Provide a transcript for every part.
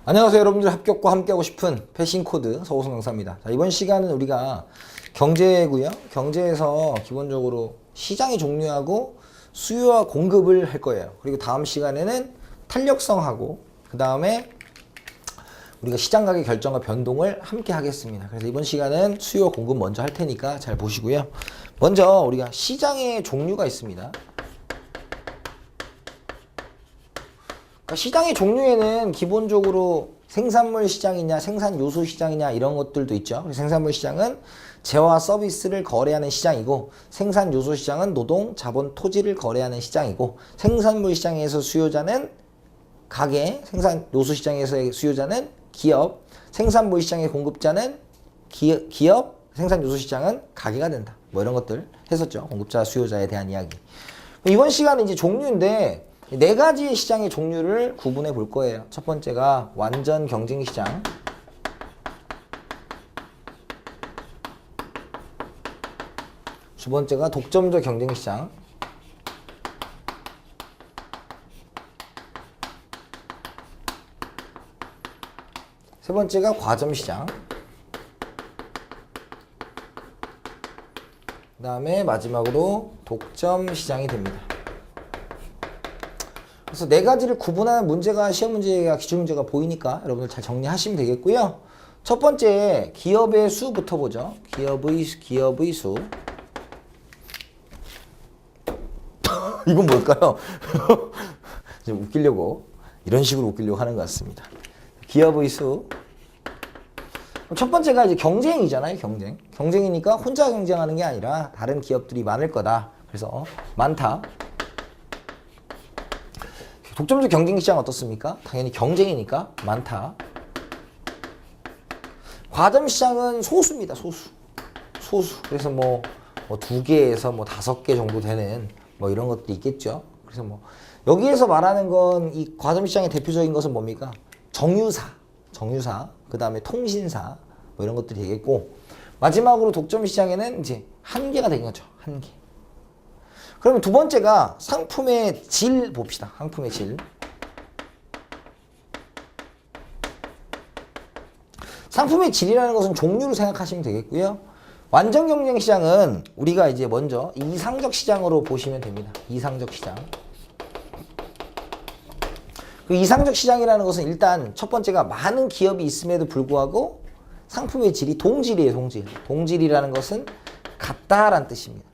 안녕하세요 여러분들. 합격과 함께하고 싶은 패싱코드 서호성 강사입니다. 자, 이번 시간은 우리가 경제고요. 경제에서 기본적으로 시장의 종류하고 수요와 공급을 할 거예요. 그리고 다음 시간에는 탄력성하고 그 다음에 우리가 시장 가격 결정과 변동을 함께 하겠습니다. 그래서 이번 시간은 수요 공급 먼저 할 테니까 잘 보시고요. 먼저 우리가 시장의 종류가 있습니다. 시장의 종류에는 기본적으로 생산물 시장이냐 생산 요소 시장이냐 이런 것들도 있죠. 생산물 시장은 재화와 서비스를 거래하는 시장이고, 생산 요소 시장은 노동, 자본, 토지를 거래하는 시장이고, 생산물 시장에서 수요자는 가게, 생산 요소 시장에서의 수요자는 기업, 생산물 시장의 공급자는 기업, 생산 요소 시장은 가게가 된다. 뭐 이런 것들 했었죠. 공급자, 수요자에 대한 이야기. 이번 시간은 이제 종류인데 네 가지의 시장의 종류를 구분해 볼 거예요. 첫 번째가 완전 경쟁 시장. 두 번째가 독점적 경쟁 시장. 세 번째가 과점 시장. 그 다음에 마지막으로 독점 시장이 됩니다. 그래서 네 가지를 구분하는 문제가 시험 문제가 기출 문제가 보이니까 여러분들 잘 정리하시면 되겠고요. 첫 번째 기업의 수부터 보죠. 기업의 수. 이건 뭘까요? 좀 웃기려고 이런 식으로 웃기려고 하는 것 같습니다. 기업의 수. 첫 번째가 이제 경쟁이잖아요. 경쟁이니까 혼자 경쟁하는 게 아니라 다른 기업들이 많을 거다. 그래서 많다. 독점적 경쟁 시장 어떻습니까? 당연히 경쟁이니까 많다. 과점 시장은 소수입니다. 소수. 그래서 뭐 2개에서 5개 정도 되는 뭐 이런 것들이 있겠죠. 그래서 뭐 여기에서 말하는 건 이 과점 시장의 대표적인 것은 뭡니까? 정유사, 그 다음에 통신사 뭐 이런 것들이 되겠고, 마지막으로 독점 시장에는 이제 한계가 되는 거죠. 한계. 그러면 두 번째가 상품의 질 봅시다. 상품의 질. 상품의 질이라는 것은 종류를 생각하시면 되겠고요. 완전 경쟁 시장은 우리가 이제 먼저 이상적 시장으로 보시면 됩니다. 이상적 시장. 그 이상적 시장이라는 것은 일단 첫 번째가 많은 기업이 있음에도 불구하고 상품의 질이 동질이에요. 동질이라는 것은 같다라는 뜻입니다.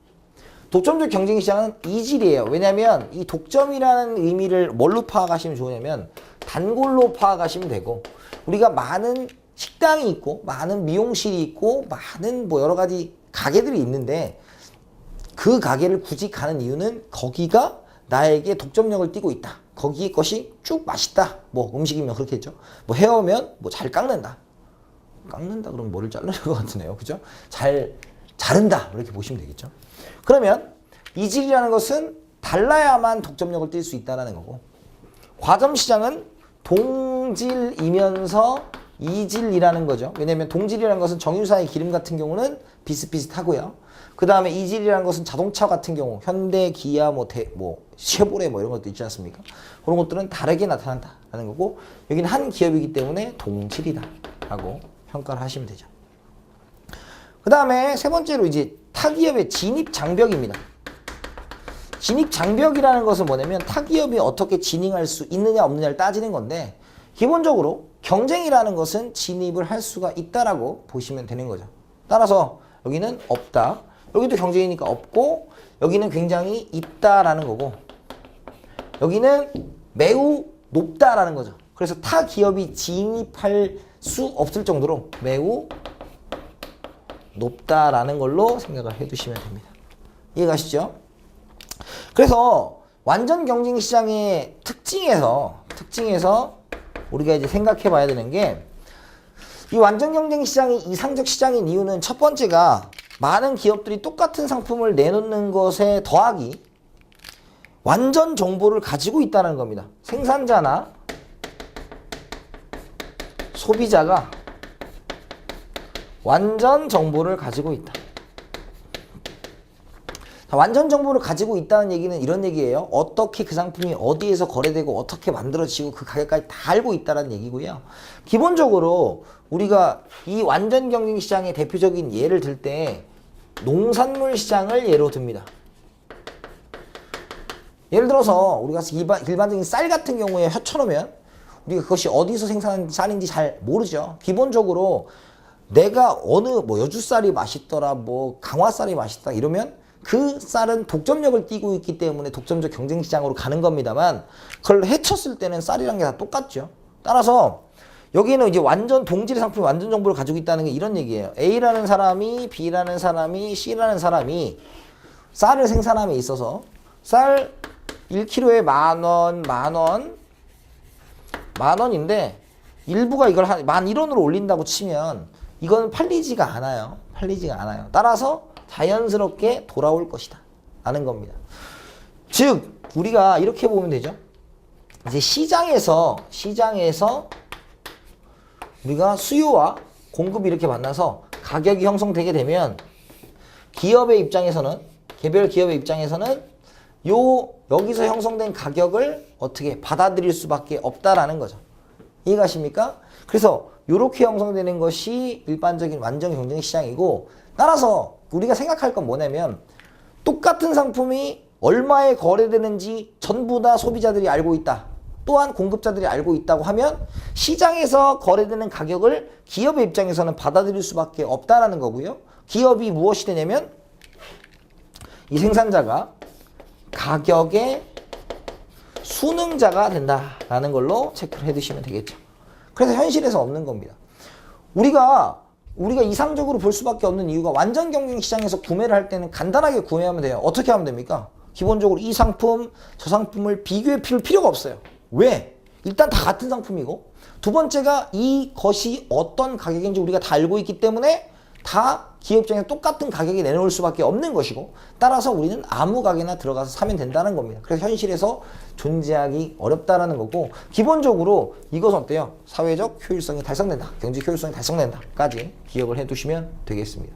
독점적 경쟁 시장은 이질이에요. 왜냐하면 이 독점이라는 의미를 뭘로 파악하시면 좋으냐면 단골로 파악하시면 되고, 우리가 많은 식당이 있고 많은 미용실이 있고 많은 뭐 여러 가지 가게들이 있는데 그 가게를 굳이 가는 이유는 거기가 나에게 독점력을 띠고 있다. 거기에 것이 쭉 맛있다. 뭐 음식이면 그렇겠죠. 뭐 헤어면 뭐 잘 깎는다. 그러면 뭐를 자르는 것 같으네요. 그죠? 잘 자른다. 이렇게 보시면 되겠죠. 그러면 이질이라는 것은 달라야만 독점력을 띨 수 있다는 거고, 과점 시장은 동질이면서 이질이라는 거죠. 왜냐하면 동질이라는 것은 정유사의 기름 같은 경우는 비슷비슷하고요. 그 다음에 이질이라는 것은 자동차 같은 경우 현대, 기아, 쉐보레 뭐 이런 것도 있지 않습니까? 그런 것들은 다르게 나타난다는 거고, 여기는 한 기업이기 때문에 동질이다 라고 평가를 하시면 되죠. 그 다음에 세 번째로 이제 타기업의 진입 장벽입니다. 진입 장벽이라는 것은 뭐냐면 타기업이 어떻게 진입할 수 있느냐 없느냐를 따지는 건데, 기본적으로 경쟁이라는 것은 진입을 할 수가 있다라고 보시면 되는 거죠. 따라서 여기는 없다. 여기도 경쟁이니까 없고, 여기는 굉장히 있다라는 거고, 여기는 매우 높다라는 거죠. 그래서 타 기업이 진입할 수 없을 정도로 매우 높다라는 걸로 생각을 해두시면 됩니다. 이해가시죠? 그래서 완전 경쟁 시장의 특징에서 우리가 이제 생각해 봐야 되는 게, 이 완전 경쟁 시장이 이상적 시장인 이유는 첫 번째가 많은 기업들이 똑같은 상품을 내놓는 것에 더하기 완전 정보를 가지고 있다는 겁니다. 생산자나 소비자가 완전 정보를 가지고 있다. 자, 완전 정보를 가지고 있다는 얘기는 이런 얘기예요. 어떻게 그 상품이 어디에서 거래되고 어떻게 만들어지고 그 가격까지 다 알고 있다는 얘기고요. 기본적으로 우리가 이 완전 경쟁 시장의 대표적인 예를 들 때 농산물 시장을 예로 듭니다. 예를 들어서 우리가 일반적인 쌀 같은 경우에 혀쳐놓으면 우리가 그것이 어디서 생산한 쌀인지 잘 모르죠. 기본적으로 내가 어느 뭐 여주쌀이 맛있더라, 뭐 강화쌀이 맛있다 이러면 그 쌀은 독점력을 띠고 있기 때문에 독점적 경쟁 시장으로 가는 겁니다만 그걸 해쳤을 때는 쌀이란 게 다 똑같죠. 따라서 여기는 이제 완전 동질의 상품이 완전 정보를 가지고 있다는 게 이런 얘기예요. A라는 사람이 B라는 사람이 C라는 사람이 쌀을 생산함에 있어서 쌀 1kg에 만 원인데 일부가 이걸 한 11,000원으로 올린다고 치면 이건 팔리지가 않아요. 따라서 자연스럽게 돌아올 것이다 라는 겁니다. 즉 우리가 이렇게 보면 되죠. 이제 시장에서 우리가 수요와 공급이 이렇게 만나서 가격이 형성되게 되면 기업의 입장에서는 개별 기업의 입장에서는 여기서 형성된 가격을 어떻게 받아들일 수밖에 없다라는 거죠. 이해가십니까? 그래서 이렇게 형성되는 것이 일반적인 완전 경쟁 시장이고 따라서 우리가 생각할 건 뭐냐면 똑같은 상품이 얼마에 거래되는지 전부 다 소비자들이 알고 있다. 또한 공급자들이 알고 있다고 하면 시장에서 거래되는 가격을 기업의 입장에서는 받아들일 수밖에 없다라는 거고요. 기업이 무엇이 되냐면 이 생산자가 가격의 순응자가 된다라는 걸로 체크를 해두시면 되겠죠. 그래서 현실에서 없는 겁니다. 우리가 이상적으로 볼 수밖에 없는 이유가 완전 경쟁 시장에서 구매를 할 때는 간단하게 구매하면 돼요. 어떻게 하면 됩니까? 기본적으로 이 상품, 저 상품을 비교해 필 필요가 없어요. 왜? 일단 다 같은 상품이고 두 번째가 이것이 어떤 가격인지 우리가 다 알고 있기 때문에 다 기업 입장에서 똑같은 가격에 내놓을 수밖에 없는 것이고 따라서 우리는 아무 가게나 들어가서 사면 된다는 겁니다. 그래서 현실에서 존재하기 어렵다라는 거고 기본적으로 이것은 어때요? 사회적 효율성이 달성된다. 경제 효율성이 달성된다. 까지 기억을 해두시면 되겠습니다.